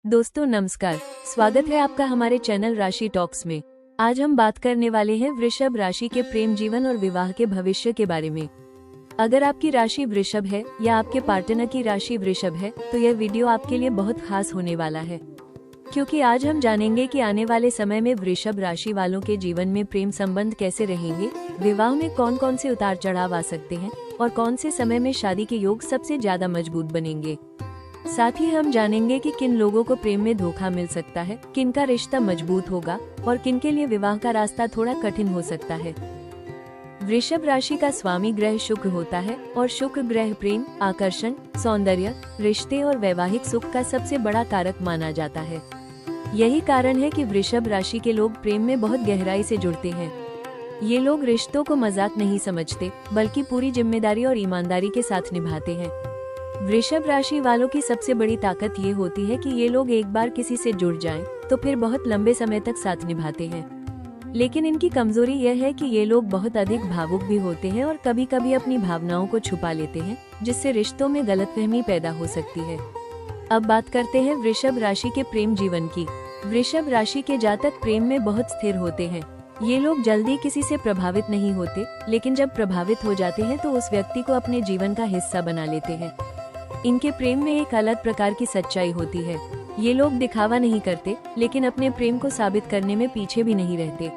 दोस्तों नमस्कार, स्वागत है आपका हमारे चैनल राशि टॉक्स में। आज हम बात करने वाले हैं वृषभ राशि के प्रेम जीवन और विवाह के भविष्य के बारे में। अगर आपकी राशि वृषभ है या आपके पार्टनर की राशि वृषभ है तो यह वीडियो आपके लिए बहुत खास होने वाला है, क्योंकि आज हम जानेंगे कि आने वाले समय में वृषभ राशि वालों के जीवन में प्रेम संबंध कैसे रहेंगे, विवाह में कौन कौन से उतार चढ़ाव आ सकते हैं और कौन से समय में शादी के योग सबसे ज्यादा मजबूत बनेंगे। साथ ही हम जानेंगे कि किन लोगों को प्रेम में धोखा मिल सकता है, किन का रिश्ता मजबूत होगा और किन के लिए विवाह का रास्ता थोड़ा कठिन हो सकता है। वृषभ राशि का स्वामी ग्रह शुक्र होता है और शुक्र ग्रह प्रेम, आकर्षण, सौंदर्य, रिश्ते और वैवाहिक सुख का सबसे बड़ा कारक माना जाता है। यही कारण है कि वृषभ राशि के लोग प्रेम में बहुत गहराई से जुड़ते हैं। ये लोग रिश्तों को मजाक नहीं समझते, बल्कि पूरी जिम्मेदारी और ईमानदारी के साथ निभाते हैं। वृषभ राशि वालों की सबसे बड़ी ताकत ये होती है कि ये लोग एक बार किसी से जुड़ जाएं, तो फिर बहुत लंबे समय तक साथ निभाते हैं। लेकिन इनकी कमजोरी यह है कि ये लोग बहुत अधिक भावुक भी होते हैं और कभी कभी अपनी भावनाओं को छुपा लेते हैं, जिससे रिश्तों में गलतफहमी पैदा हो सकती है। अब बात करते हैं वृषभ राशि के प्रेम जीवन की। वृषभ राशि के जातक प्रेम में बहुत स्थिर होते हैं। ये लोग जल्दी किसी से प्रभावित नहीं होते, लेकिन जब प्रभावित हो जाते हैं तो उस व्यक्ति को अपने जीवन का हिस्सा बना लेते हैं। इनके प्रेम में एक अलग प्रकार की सच्चाई होती है। ये लोग दिखावा नहीं करते, लेकिन अपने प्रेम को साबित करने में पीछे भी नहीं रहते।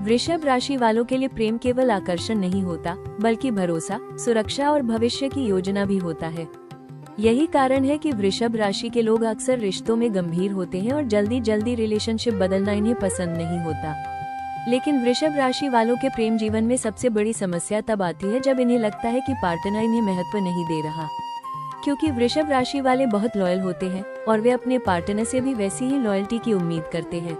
वृषभ राशि वालों के लिए प्रेम केवल आकर्षण नहीं होता, बल्कि भरोसा, सुरक्षा और भविष्य की योजना भी होता है। यही कारण है कि वृषभ राशि के लोग अक्सर रिश्तों में गंभीर होते हैं और जल्दी जल्दी रिलेशनशिप बदलना इन्हें पसंद नहीं होता। लेकिन वृषभ राशि वालों के प्रेम जीवन में सबसे बड़ी समस्या तब आती है जब इन्हें लगता है कि पार्टनर इन्हें महत्व नहीं दे रहा, क्योंकि वृषभ राशि वाले बहुत लॉयल होते हैं और वे अपने पार्टनर से भी वैसी ही लॉयल्टी की उम्मीद करते हैं।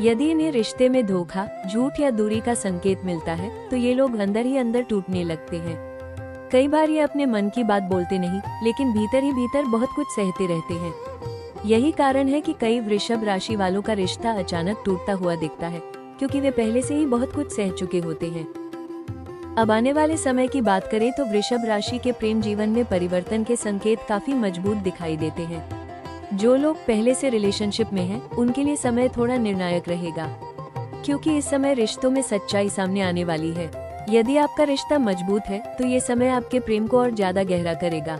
यदि इन्हें रिश्ते में धोखा, झूठ या दूरी का संकेत मिलता है तो ये लोग अंदर ही अंदर टूटने लगते हैं। कई बार ये अपने मन की बात बोलते नहीं, लेकिन भीतर ही भीतर बहुत कुछ सहते रहते हैं। यही कारण है कि कई वृषभ राशि वालों का रिश्ता अचानक टूटता हुआ दिखता है, क्योंकि वे पहले से ही बहुत कुछ सह चुके होते हैं। अब आने वाले समय की बात करें तो वृषभ राशि के प्रेम जीवन में परिवर्तन के संकेत काफी मजबूत दिखाई देते हैं। जो लोग पहले से रिलेशनशिप में हैं, उनके लिए समय थोड़ा निर्णायक रहेगा, क्योंकि इस समय रिश्तों में सच्चाई सामने आने वाली है। यदि आपका रिश्ता मजबूत है तो ये समय आपके प्रेम को और ज्यादा गहरा करेगा।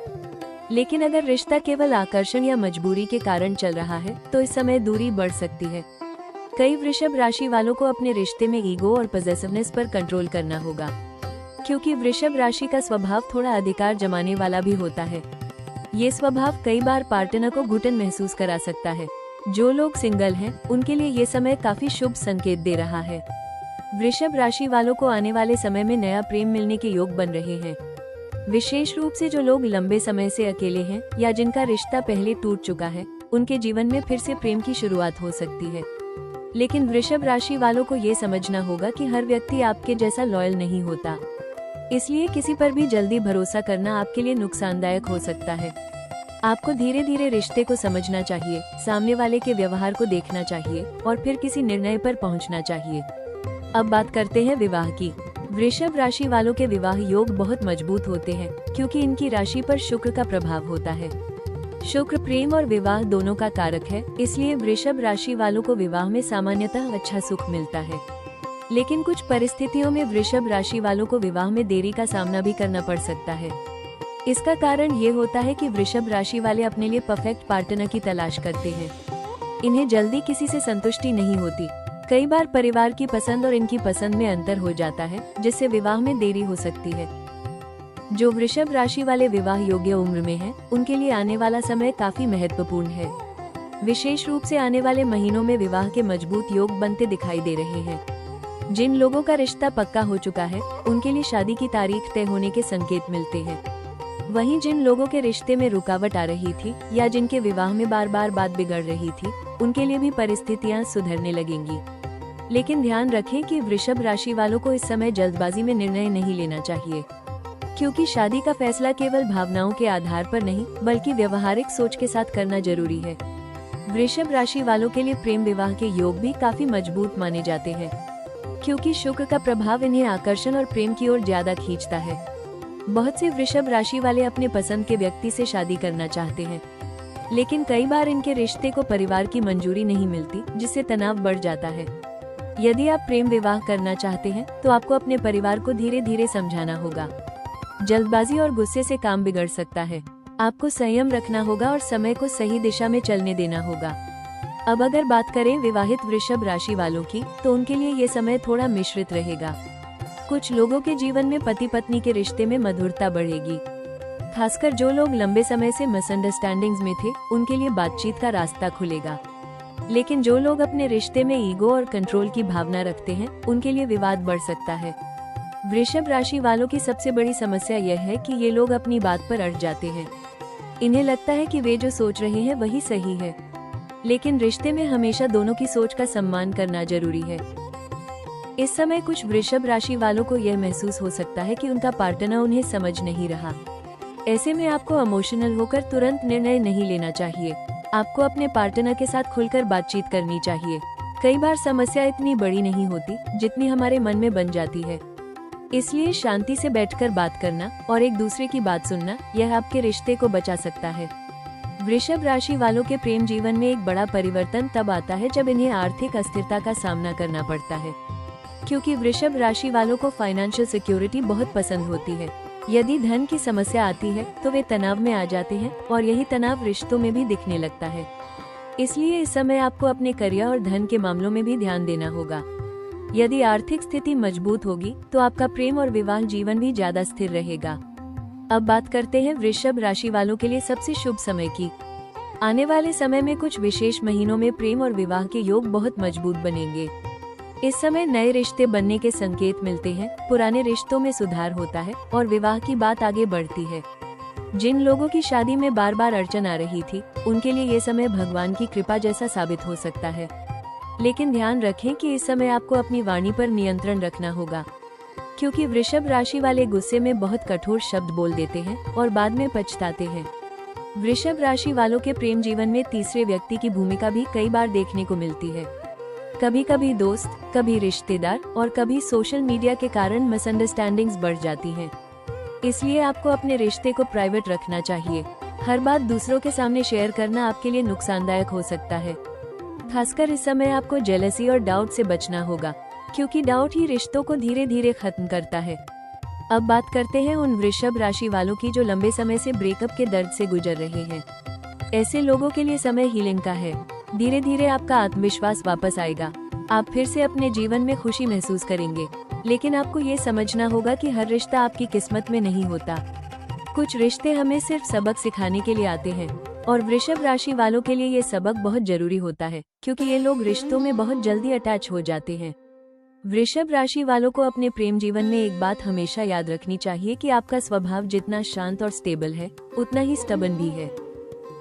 लेकिन अगर रिश्ता केवल आकर्षण या मजबूरी के कारण चल रहा है तो इस समय दूरी बढ़ सकती है। कई वृषभ राशि वालों को अपने रिश्ते में ईगो और पॉसेसिवनेस पर कंट्रोल करना होगा, क्योंकि वृषभ राशि का स्वभाव थोड़ा अधिकार जमाने वाला भी होता है। ये स्वभाव कई बार पार्टनर को घुटन महसूस करा सकता है। जो लोग सिंगल हैं, उनके लिए ये समय काफी शुभ संकेत दे रहा है। वृषभ राशि वालों को आने वाले समय में नया प्रेम मिलने के योग बन रहे हैं। विशेष रूप से जो लोग लंबे समय से अकेले हैं या जिनका रिश्ता पहले टूट चुका है, उनके जीवन में फिर से प्रेम की शुरुआत हो सकती है। लेकिन वृषभ राशि वालों को ये समझना होगा कि हर व्यक्ति आपके जैसा लॉयल नहीं होता, इसलिए किसी पर भी जल्दी भरोसा करना आपके लिए नुकसानदायक हो सकता है। आपको धीरे धीरे रिश्ते को समझना चाहिए, सामने वाले के व्यवहार को देखना चाहिए और फिर किसी निर्णय पर पहुंचना चाहिए। अब बात करते हैं विवाह की। वृषभ राशि वालों के विवाह योग बहुत मजबूत होते हैं, क्योंकि इनकी राशि पर शुक्र का प्रभाव होता है। शुक्र प्रेम और विवाह दोनों का कारक है, इसलिए वृषभ राशि वालों को विवाह में सामान्यतः अच्छा सुख मिलता है। लेकिन कुछ परिस्थितियों में वृषभ राशि वालों को विवाह में देरी का सामना भी करना पड़ सकता है। इसका कारण ये होता है कि वृषभ राशि वाले अपने लिए परफेक्ट पार्टनर की तलाश करते हैं। इन्हें जल्दी किसी से संतुष्टि नहीं होती। कई बार परिवार की पसंद और इनकी पसंद में अंतर हो जाता है, जिससे विवाह में देरी हो सकती है। जो वृषभ राशि वाले विवाह योग्य उम्र में हैं, उनके लिए आने वाला समय काफी महत्वपूर्ण है। विशेष रूप से आने वाले महीनों में विवाह के मजबूत योग बनते दिखाई दे रहे हैं। जिन लोगों का रिश्ता पक्का हो चुका है, उनके लिए शादी की तारीख तय होने के संकेत मिलते हैं। वहीं जिन लोगों के रिश्ते में रुकावट आ रही थी या जिनके विवाह में बार बार बात बिगड़ रही थी, उनके लिए भी परिस्थितियां सुधरने लगेंगी। लेकिन ध्यान रखें कि वृषभ राशि वालों को इस समय जल्दबाजी में निर्णय नहीं लेना चाहिए, क्योंकि शादी का फैसला केवल भावनाओं के आधार पर नहीं, बल्कि व्यवहारिक सोच के साथ करना जरूरी है। वृषभ राशि वालों के लिए प्रेम विवाह के योग भी काफी मजबूत माने जाते हैं, क्योंकि शुक्र का प्रभाव इन्हें आकर्षण और प्रेम की ओर ज्यादा खींचता है। बहुत से वृषभ राशि वाले अपने पसंद के व्यक्ति से शादी करना चाहते हैं, लेकिन कई बार इनके रिश्ते को परिवार की मंजूरी नहीं मिलती, जिससे तनाव बढ़ जाता है। यदि आप प्रेम विवाह करना चाहते हैं तो आपको अपने परिवार को धीरे धीरे समझाना होगा। जल्दबाजी और गुस्से से काम बिगड़ सकता है। आपको संयम रखना होगा और समय को सही दिशा में चलने देना होगा। अब अगर बात करें विवाहित वृषभ राशि वालों की, तो उनके लिए ये समय थोड़ा मिश्रित रहेगा। कुछ लोगों के जीवन में पति पत्नी के रिश्ते में मधुरता बढ़ेगी। खासकर जो लोग लंबे समय से मिसअंडरस्टैंडिंग्स में थे, उनके लिए बातचीत का रास्ता खुलेगा। लेकिन जो लोग अपने रिश्ते में ईगो और कंट्रोल की भावना रखते हैं, उनके लिए विवाद बढ़ सकता है। वृषभ राशि वालों की सबसे बड़ी समस्या यह है कि ये लोग अपनी बात पर अड़ जाते हैं। इन्हें लगता है कि वे जो सोच रहे हैं वही सही है, लेकिन रिश्ते में हमेशा दोनों की सोच का सम्मान करना जरूरी है। इस समय कुछ वृषभ राशि वालों को यह महसूस हो सकता है कि उनका पार्टनर उन्हें समझ नहीं रहा। ऐसे में आपको इमोशनल होकर तुरंत निर्णय नहीं लेना चाहिए। आपको अपने पार्टनर के साथ खुलकर बातचीत करनी चाहिए। कई बार समस्या इतनी बड़ी नहीं होती जितनी हमारे मन में बन जाती है। इसलिए शांति से बैठकर बात करना और एक दूसरे की बात सुनना, यह आपके रिश्ते को बचा सकता है। वृषभ राशि वालों के प्रेम जीवन में एक बड़ा परिवर्तन तब आता है जब इन्हें आर्थिक अस्थिरता का सामना करना पड़ता है, क्योंकि वृषभ राशि वालों को फाइनेंशियल सिक्योरिटी बहुत पसंद होती है। यदि धन की समस्या आती है तो वे तनाव में आ जाते हैं और यही तनाव रिश्तों में भी दिखने लगता है। इसलिए इस समय आपको अपने करियर और धन के मामलों में भी ध्यान देना होगा। यदि आर्थिक स्थिति मजबूत होगी तो आपका प्रेम और विवाह जीवन भी ज्यादा स्थिर रहेगा। अब बात करते हैं वृषभ राशि वालों के लिए सबसे शुभ समय की। आने वाले समय में कुछ विशेष महीनों में प्रेम और विवाह के योग बहुत मजबूत बनेंगे। इस समय नए रिश्ते बनने के संकेत मिलते हैं, पुराने रिश्तों में सुधार होता है और विवाह की बात आगे बढ़ती है। जिन लोगों की शादी में बार बार अड़चन आ रही थी, उनके लिए ये समय भगवान की कृपा जैसा साबित हो सकता है। लेकिन ध्यान रखें कि इस समय आपको अपनी वाणी पर नियंत्रण रखना होगा, क्योंकि वृषभ राशि वाले गुस्से में बहुत कठोर शब्द बोल देते हैं और बाद में पछताते हैं। वृषभ राशि वालों के प्रेम जीवन में तीसरे व्यक्ति की भूमिका भी कई बार देखने को मिलती है। कभी कभी दोस्त, कभी रिश्तेदार और कभी सोशल मीडिया के कारण मिसअंडरस्टैंडिंग्स बढ़ जाती हैं। इसलिए आपको अपने रिश्ते को प्राइवेट रखना चाहिए। हर बात दूसरों के सामने शेयर करना आपके लिए नुकसानदायक हो सकता है। खासकर इस समय आपको जेलसी और डाउट से बचना होगा, क्योंकि डाउट ही रिश्तों को धीरे धीरे खत्म करता है। अब बात करते हैं उन वृषभ राशि वालों की जो लंबे समय से ब्रेकअप के दर्द से गुजर रहे हैं। ऐसे लोगों के लिए समय हीलिंग का है। धीरे धीरे आपका आत्मविश्वास वापस आएगा। आप फिर से अपने जीवन में खुशी महसूस करेंगे। लेकिन आपको ये समझना होगा कि हर रिश्ता आपकी किस्मत में नहीं होता। कुछ रिश्ते हमें सिर्फ सबक सिखाने के लिए आते हैं, और वृषभ राशि वालों के लिए ये सबक बहुत जरूरी होता है, क्योंकि ये लोग रिश्तों में बहुत जल्दी अटैच हो जाते हैं। वृषभ राशि वालों को अपने प्रेम जीवन में एक बात हमेशा याद रखनी चाहिए कि आपका स्वभाव जितना शांत और स्टेबल है, उतना ही स्टबन भी है,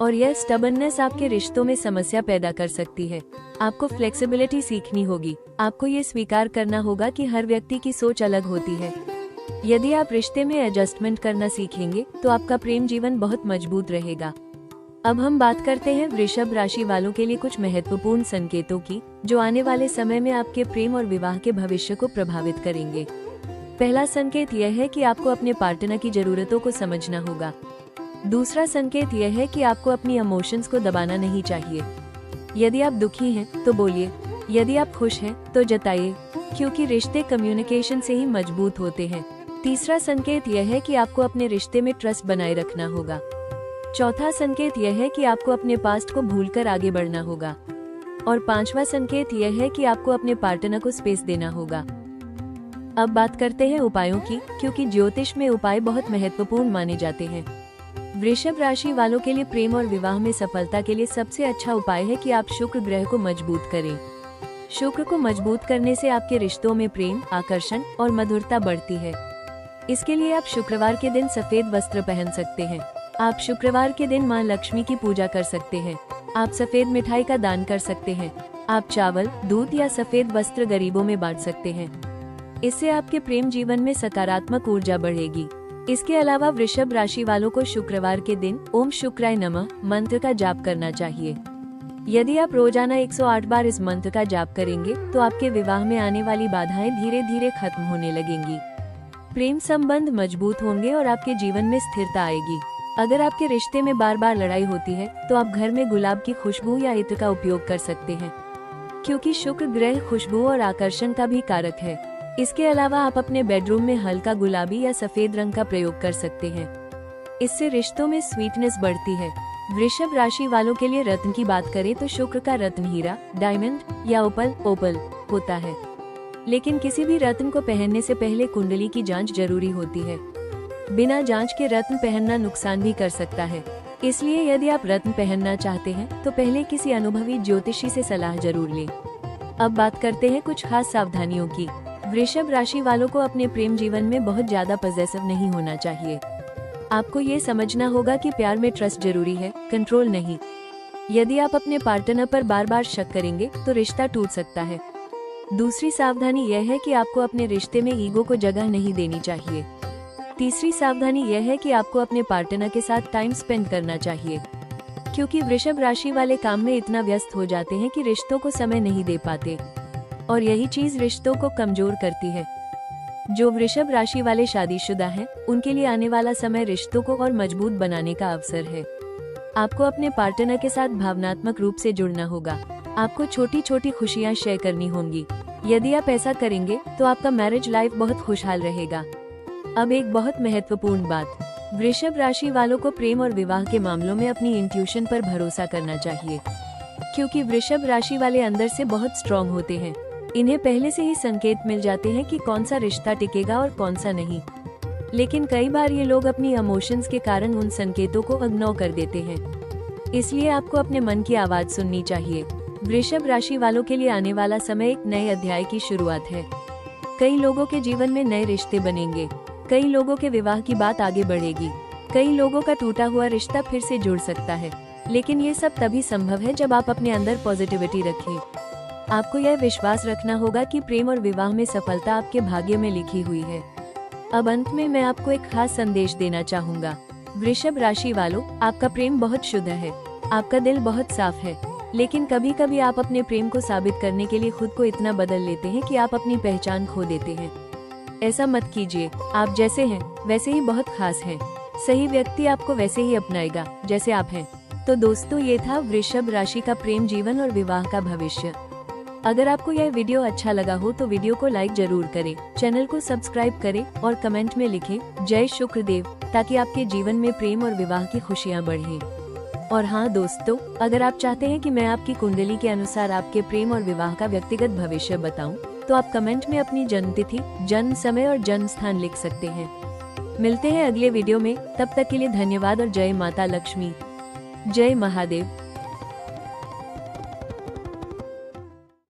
और यह स्टबननेस आपके रिश्तों में समस्या पैदा कर सकती है। आपको फ्लेक्सिबिलिटी सीखनी होगी। आपको ये स्वीकार करना होगा कि हर व्यक्ति की सोच अलग होती है। यदि आप रिश्ते में एडजस्टमेंट करना सीखेंगे तो आपका प्रेम जीवन बहुत मजबूत रहेगा। अब हम बात करते हैं वृषभ राशि वालों के लिए कुछ महत्वपूर्ण संकेतों की, जो आने वाले समय में आपके प्रेम और विवाह के भविष्य को प्रभावित करेंगे। पहला संकेत यह है कि आपको अपने पार्टनर की जरूरतों को समझना होगा। दूसरा संकेत यह है कि आपको अपनी इमोशंस को दबाना नहीं चाहिए। यदि आप दुखी हैं तो बोलिए, यदि आप खुश हैं तो जताइए, क्योंकि रिश्ते कम्युनिकेशन से ही मजबूत होते हैं। तीसरा संकेत यह है कि आपको अपने रिश्ते में ट्रस्ट बनाए रखना होगा। चौथा संकेत यह है कि आपको अपने पास्ट को भूलकर आगे बढ़ना होगा। और पांचवा संकेत यह है कि आपको अपने पार्टनर को स्पेस देना होगा। अब बात करते हैं उपायों की, क्योंकि ज्योतिष में उपाय बहुत महत्वपूर्ण माने जाते हैं। वृषभ राशि वालों के लिए प्रेम और विवाह में सफलता के लिए सबसे अच्छा उपाय है कि आप शुक्र ग्रह को मजबूत करें। शुक्र को मजबूत करने से आपके रिश्तों में प्रेम, आकर्षण और मधुरता बढ़ती है। इसके लिए आप शुक्रवार के दिन सफेद वस्त्र पहन सकते हैं। आप शुक्रवार के दिन मां लक्ष्मी की पूजा कर सकते हैं। आप सफेद मिठाई का दान कर सकते हैं। आप चावल, दूध या सफेद वस्त्र गरीबों में बांट सकते हैं। इससे आपके प्रेम जीवन में सकारात्मक ऊर्जा बढ़ेगी। इसके अलावा वृषभ राशि वालों को शुक्रवार के दिन ओम शुक्राय नमः मंत्र का जाप करना चाहिए। यदि आप रोजाना 108 बार इस मंत्र का जाप करेंगे तो आपके विवाह में आने वाली बाधाएं धीरे धीरे खत्म होने लगेंगी। प्रेम संबंध मजबूत होंगे और आपके जीवन में स्थिरता आएगी। अगर आपके रिश्ते में बार बार लड़ाई होती है तो आप घर में गुलाब की खुशबू या इत्र का उपयोग कर सकते हैं, क्योंकि शुक्र ग्रह खुशबू और आकर्षण का भी कारक है। इसके अलावा आप अपने बेडरूम में हल्का गुलाबी या सफेद रंग का प्रयोग कर सकते हैं। इससे रिश्तों में स्वीटनेस बढ़ती है। वृषभ राशि वालों के लिए रत्न की बात करें तो शुक्र का रत्न हीरा, डायमंड या ओपल होता है। लेकिन किसी भी रत्न को पहनने से पहले कुंडली की जांच जरूरी होती है। बिना जांच के रत्न पहनना नुकसान भी कर सकता है। इसलिए यदि आप रत्न पहनना चाहते हैं तो पहले किसी अनुभवी ज्योतिषी से सलाह जरूर लें। अब बात करते हैं कुछ खास सावधानियों की। वृषभ राशि वालों को अपने प्रेम जीवन में बहुत ज्यादा पॉसेसिव नहीं होना चाहिए। आपको ये समझना होगा कि प्यार में ट्रस्ट जरूरी है, कंट्रोल नहीं। यदि आप अपने पार्टनर पर बार बार शक करेंगे तो रिश्ता टूट सकता है। दूसरी सावधानी यह है कि आपको अपने रिश्ते में ईगो को जगह नहीं देनी चाहिए। तीसरी सावधानी यह है कि आपको अपने पार्टनर के साथ टाइम स्पेंड करना चाहिए, क्योंकि वृषभ राशि वाले काम में इतना व्यस्त हो जाते हैं कि रिश्तों को समय नहीं दे पाते, और यही चीज रिश्तों को कमजोर करती है। जो वृषभ राशि वाले शादीशुदा हैं, उनके लिए आने वाला समय रिश्तों को और मजबूत बनाने का अवसर है। आपको अपने पार्टनर के साथ भावनात्मक रूप से जुड़ना होगा। आपको छोटी छोटी खुशियां शेयर करनी होंगी। यदि आप ऐसा करेंगे तो आपका मैरिज लाइफ बहुत खुशहाल रहेगा। अब एक बहुत महत्वपूर्ण बात, वृषभ राशि वालों को प्रेम और विवाह के मामलों में अपनी इंट्यूशन पर भरोसा करना चाहिए, क्योंकि वृषभ राशि वाले अंदर से बहुत स्ट्रॉन्ग होते हैं। इन्हें पहले से ही संकेत मिल जाते हैं कि कौन सा रिश्ता टिकेगा और कौन सा नहीं। लेकिन कई बार ये लोग अपनी इमोशंस के कारण उन संकेतों को इग्नोर कर देते हैं। इसलिए आपको अपने मन की आवाज सुननी चाहिए। वृषभ राशि वालों के लिए आने वाला समय एक नए अध्याय की शुरुआत है। कई लोगों के जीवन में नए रिश्ते बनेंगे। कई लोगों के विवाह की बात आगे बढ़ेगी। कई लोगों का टूटा हुआ रिश्ता फिर से जुड़ सकता है। लेकिन ये सब तभी संभव है जब आप अपने अंदर पॉजिटिविटी रखें। आपको यह विश्वास रखना होगा कि प्रेम और विवाह में सफलता आपके भाग्य में लिखी हुई है। अब अंत में मैं आपको एक खास संदेश देना चाहूँगा। वृषभ राशि वालों, आपका प्रेम बहुत शुद्ध है, आपका दिल बहुत साफ है। लेकिन कभी कभी आप अपने प्रेम को साबित करने के लिए खुद को इतना बदल लेते हैं कि आप अपनी पहचान खो देते हैं। ऐसा मत कीजिए। आप जैसे हैं वैसे ही बहुत खास हैं। सही व्यक्ति आपको वैसे ही अपनाएगा जैसे आप हैं। तो दोस्तों, ये था वृषभ राशि का प्रेम जीवन और विवाह का भविष्य। अगर आपको यह वीडियो अच्छा लगा हो तो वीडियो को लाइक जरूर करें, चैनल को सब्सक्राइब करें और कमेंट में लिखें जय शुक्रदेव, ताकि आपके जीवन में प्रेम और विवाह की खुशियां बढ़ें। और हाँ दोस्तों, अगर आप चाहते हैं कि मैं आपकी कुंडली के अनुसार आपके प्रेम और विवाह का व्यक्तिगत भविष्य बताऊं, तो आप कमेंट में अपनी जन्मतिथि, जन्म समय और जन्म स्थान लिख सकते हैं। मिलते हैं अगले वीडियो में। तब तक के लिए धन्यवाद और जय माता लक्ष्मी, जय महादेव।